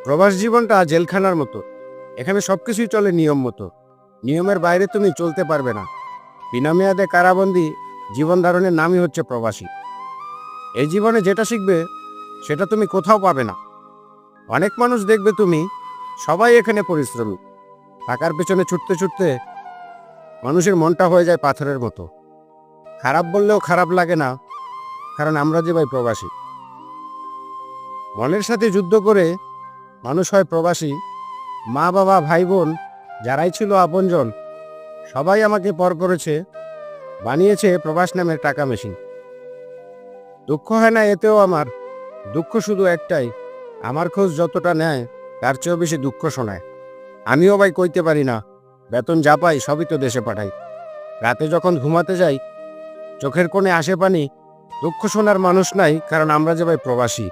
প্রবাস জীবনটা জেলখানার মতো। এখানে সবকিছুই চলে নিয়ম মতো। নিয়মের বাইরে তুমি চলতে পারবে না। বিনা মেয়াদে কারাবন্দী জীবন ধারণের নামই হচ্ছে প্রবাসী। এই জীবনে যেটা শিখবে সেটা তুমি কোথাও পাবে না। অনেক মানুষ দেখবে তুমি, সবাই এখানে পরিশ্রমী। টাকার পেছনে ছুটতে ছুটতে মানুষের মনটা হয়ে যায় পাথরের মতো। খারাপ বললেও খারাপ লাগে না, কারণ আমরা যে ভাই প্রবাসী। মনের সাথে যুদ্ধ করে মানুষ হয় প্রবাসী। মা বাবা ভাই বোন যারাই ছিল আপনজন, সবাই আমাকে পর করেছে, বানিয়েছে প্রবাস নামের টাকা মেশিন। দুঃখ হয় না এতেও আমার, দুঃখ শুধু একটাই, আমার খোঁজ যতটা নেয় তার চেয়েও বেশি দুঃখ শোনায়। আমিও ভাই কইতে পারি না, বেতন যা পাই সবই তো দেশে পাঠাই। রাতে যখন ঘুমাতে যাই চোখের কোণে আসে পানি। দুঃখ শোনার মানুষ নাই, কারণ আমরা যে ভাই প্রবাসী।